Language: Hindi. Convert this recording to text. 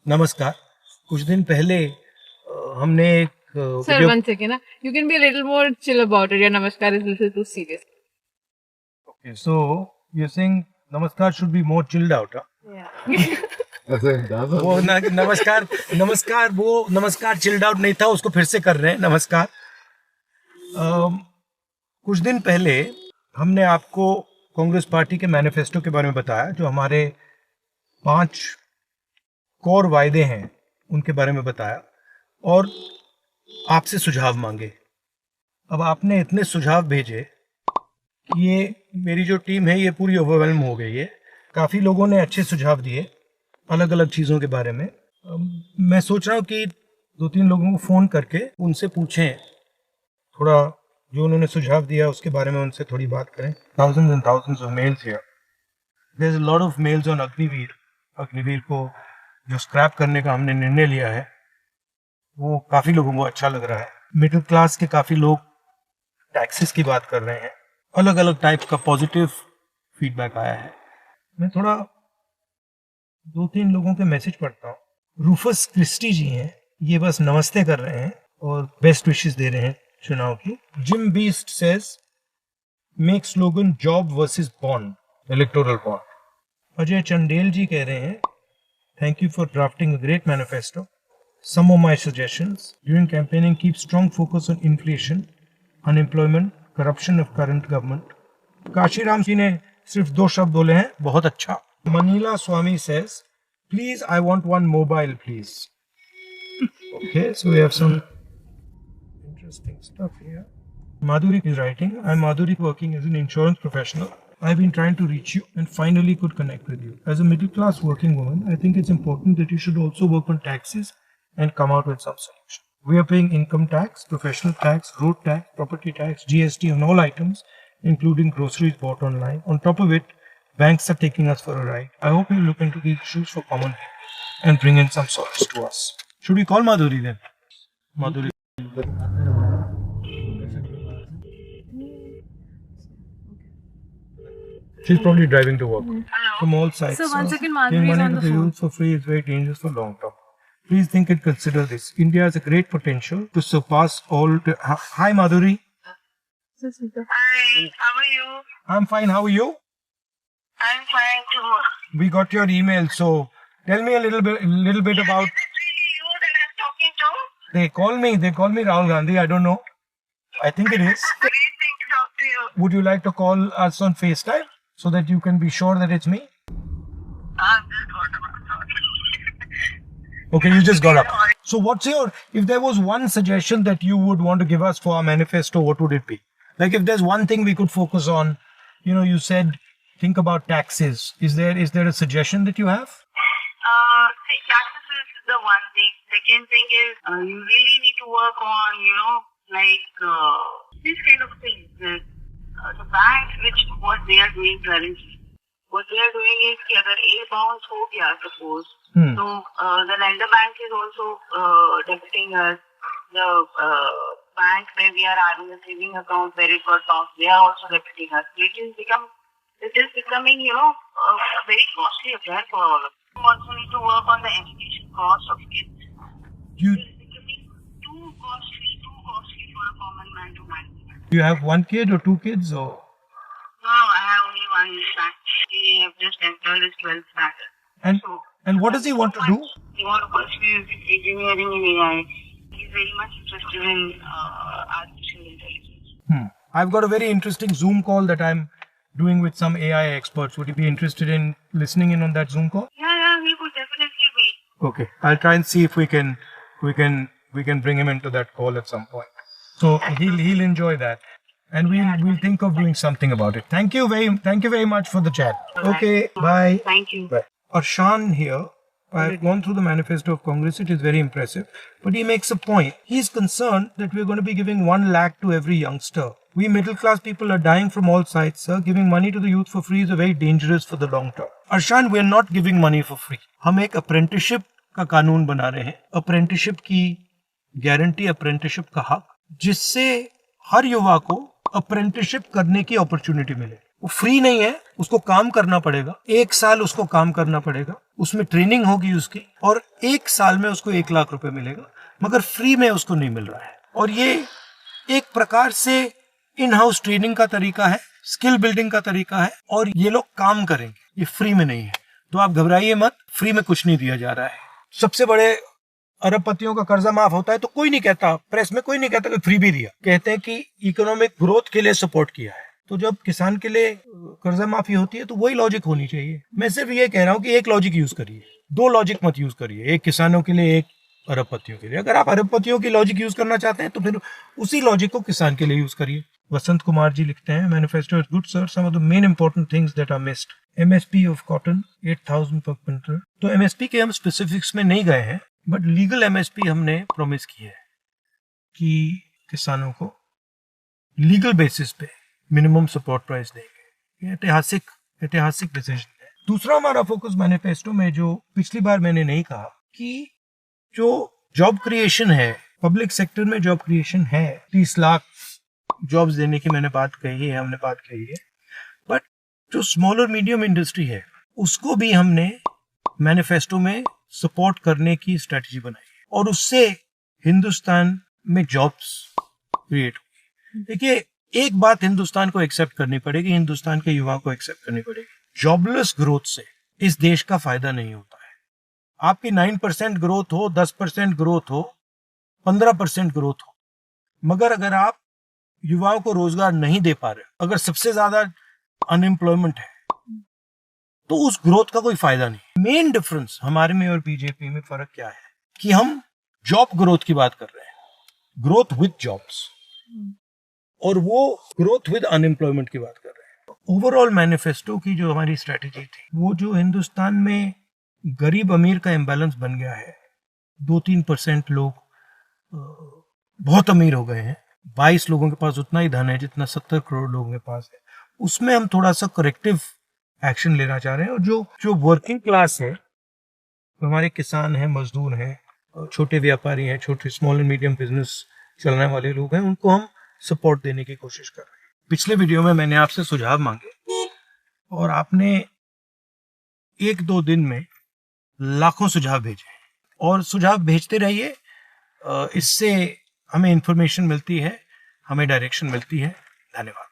नमस्कार। कुछ दिन पहले हमने एक Sir, video 1 second. You can be a little more chill about it. Your namaskar is a little too serious. Okay, so you're saying नमस्कार should be more chilled out, huh? Yeah. वो नमस्कार चिल्ड आउट नहीं था, उसको फिर से कर रहे हैं। नमस्कार। कुछ दिन पहले हमने आपको कांग्रेस पार्टी के मैनिफेस्टो के बारे में बताया, जो हमारे 5 कोर वायदे हैं उनके बारे में बताया और आपसे सुझाव मांगे। अब आपने इतने सुझाव भेजे कि ये मेरी जो टीम है ये पूरी ओवरवेल्म हो गई है। काफ़ी लोगों ने अच्छे सुझाव दिए अलग अलग चीज़ों के बारे में। मैं सोच रहा हूँ कि 2-3 लोगों को फ़ोन करके उनसे पूछें, थोड़ा जो उन्होंने सुझाव दिया उसके बारे में उनसे थोड़ी बात करें। Thousands and thousands of mails here. There's a lot of mails on Agniveer. Agniveer को जो स्क्रैप करने का हमने निर्णय लिया है वो काफ़ी लोगों को अच्छा लग रहा है। मिडिल क्लास के काफ़ी लोग टैक्सेस की बात कर रहे हैं। अलग अलग टाइप का पॉजिटिव फीडबैक आया है। मैं थोड़ा 2-3 लोगों के मैसेज पढ़ता हूँ। रूफस क्रिस्टी जी हैं, ये बस नमस्ते कर रहे हैं और बेस्ट विशेस दे रहे हैं चुनाव की। Jim Beast says make slogan job versus bond, electoral bond. Ajay Chandel ji कह रहे हैं thank you for drafting a great manifesto. Some of my suggestions during campaigning: keep strong focus on inflation, unemployment, corruption of current government. Kashiram ji ने सिर्फ 2 शब्द बोले हैं, बहुत अच्छा। Manila Swami says, please I want one mobile please. Okay, so we have some interesting stuff here. Madhuri is writing, I'm Madhuri, working as an insurance professional. I've been trying to reach you and finally could connect with you. As a middle class working woman, I think it's important that you should also work on taxes and come out with some solution. We are paying income tax, professional tax, road tax, property tax, GST on all items, including groceries bought online. On top of it, banks are taking us for a ride. I hope you look into these issues for common people and bring in some solace to us. Should we call Madhuri then? Madhuri. She's probably driving to work. From all sides. So 1 second, Giving Madhuri is money on to the the phone. youth for free is very dangerous for long term. Please think and consider this. India has a great potential to surpass all. Hi, Madhuri. Hi, how are you? I'm fine. How are you? I'm fine too. We got your email, so tell me a little bit about. Is it really you that I'm talking to? They call me Rahul Gandhi. I don't know. I think it is. Great thing to talk to you. Would you like to call us on FaceTime so that you can be sure that it's me? I'm just got about Okay, you just got up. So what's your, if there was one suggestion that you would want to give us for our manifesto, what would it be? Like if there's one thing we could focus on, you said think about taxes. Is there a suggestion that you have? See, taxes is the one thing. Second thing is you really need to work on, these kind of things. The banks, what they are doing currently. What they are doing is कि अगर A bounce हो गया suppose, so the lender bank is also debiting us. The bank where we are having a saving account where it got bounced, they are also debiting us. It is becoming, a very costly affair for all of us. We also need to work on the education cost of kids. You It is becoming too costly for a common man to manage. you have one kid or 2 kids or? No, I have only one son. He have just entered his 12th standard. And what does he want to do? He wants to pursue engineering in AI. He's very much interested in artificial intelligence. I've got a very interesting Zoom call that I'm doing with some AI experts. Would you be interested in listening in on that Zoom call? Yeah, he would definitely be. Okay, I'll try and see if we can bring him into that call at some point. So he'll enjoy that, and we'll think of doing something about it. Thank you very much for the chat. Okay, bye. Thank you. Bye. Arshan here. I've gone through the manifesto of Congress. It is very impressive, but he makes a point. He's concerned that we're going to be giving 1 lakh to every youngster. We middle class people are dying from all sides, sir. Giving money to the youth for free is very dangerous for the long term. Arshan, we're not giving money for free. हम एक apprenticeship का कानून बना रहे हैं. Apprenticeship की गारंटी, apprenticeship का हक, जिससे हर युवा को apprenticeship करने की अपॉर्चुनिटी मिले. वो फ्री नहीं है, उसको काम करना पड़ेगा, 1 साल उसको काम करना पड़ेगा, उसमें ट्रेनिंग होगी उसकी, और 1 साल में उसको 1 लाख रुपए मिलेगा, मगर फ्री में उसको नहीं मिल रहा है। और ये एक प्रकार से इन हाउस ट्रेनिंग का तरीका है, स्किल बिल्डिंग का तरीका है, और ये लोग काम करेंगे, ये फ्री में नहीं है। तो आप घबराइए मत, फ्री में कुछ नहीं दिया जा रहा है। सबसे बड़े अरबपतियों का कर्जा माफ होता है तो कोई नहीं कहता, प्रेस में कोई नहीं कहता कि फ्री भी दिया, कहते हैं कि इकोनॉमिक ग्रोथ के लिए सपोर्ट किया है। तो जब किसान के लिए कर्जा माफी होती है तो वही लॉजिक होनी चाहिए। मैं सिर्फ ये कह रहा हूँ कि एक लॉजिक यूज करिए, 2 लॉजिक मत यूज करिए, एक किसानों के लिए, एक अरबपतियों के लिए। अगर आप अरबपतियों की लॉजिक यूज करना चाहते हैं तो फिर उसी लॉजिक को किसान के लिए यूज करिए। वसंत कुमार जी लिखते हैं, manifesto is good sir, some of the main important things that are missed, MSP of cotton 8000 per quintal. तो एमएसपी के हम स्पेसिफिक्स में नहीं गए हैं, बट लीगल एमएसपी हमने प्रॉमिस की है कि किसानों को लीगल बेसिस पे मिनिमम सपोर्ट प्राइस देंगे। ये ऐतिहासिक डिसीजन है। दूसरा हमारा फोकस मैनिफेस्टो में, जो पिछली बार मैंने नहीं कहा, कि जो जॉब क्रिएशन है, पब्लिक सेक्टर में जॉब क्रिएशन है, 30 लाख जॉब्स देने की हमने बात कही है, बट जो स्मॉल और मीडियम इंडस्ट्री है उसको भी हमने मैनिफेस्टो में सपोर्ट करने की स्ट्रेटजी बनाई है, और उससे हिंदुस्तान में जॉब्स क्रिएट होगी। देखिए, एक बात हिंदुस्तान को एक्सेप्ट करनी पड़ेगी, हिंदुस्तान के युवाओं को एक्सेप्ट करनी पड़ेगी, जॉबलेस ग्रोथ से इस देश का फायदा नहीं होता है। आपकी 9% ग्रोथ हो, 10% ग्रोथ हो, 15% ग्रोथ हो, मगर अगर आप युवाओं को रोजगार नहीं दे पा रहे, अगर सबसे ज्यादा अनएम्प्लॉयमेंट है, तो उस ग्रोथ का कोई फायदा नहीं। मेन डिफरेंस हमारे में और बीजेपी में फर्क क्या है कि हम जॉब ग्रोथ की बात कर रहे हैं, ग्रोथ विद जॉब्स, और वो ग्रोथ विद अनएम्प्लॉयमेंट की बात कर रहे हैं। ओवरऑल मैनिफेस्टो की जो हमारी स्ट्रेटेजी थी, वो जो हिंदुस्तान में गरीब अमीर का इम्बैलेंस बन गया है, 2-3% लोग बहुत अमीर हो गए हैं, 22 लोगों के पास उतना ही धन है जितना 70 करोड़ लोगों के पास है, उसमें हम थोड़ा सा करेक्टिव एक्शन लेना चाह रहे हैं। और जो वर्किंग क्लास है, तो हमारे किसान हैं, मजदूर हैं, छोटे व्यापारी हैं, छोटे स्मॉल एंड मीडियम बिजनेस चलाने वाले लोग हैं, उनको हम सपोर्ट देने की कोशिश कर रहे हैं। पिछले वीडियो में मैंने आपसे सुझाव मांगे और आपने 1-2 दिन में लाखों सुझाव भेजे, और सुझाव भेजते रहिए, इससे हमें इंफॉर्मेशन मिलती है, हमें डायरेक्शन मिलती है। धन्यवाद।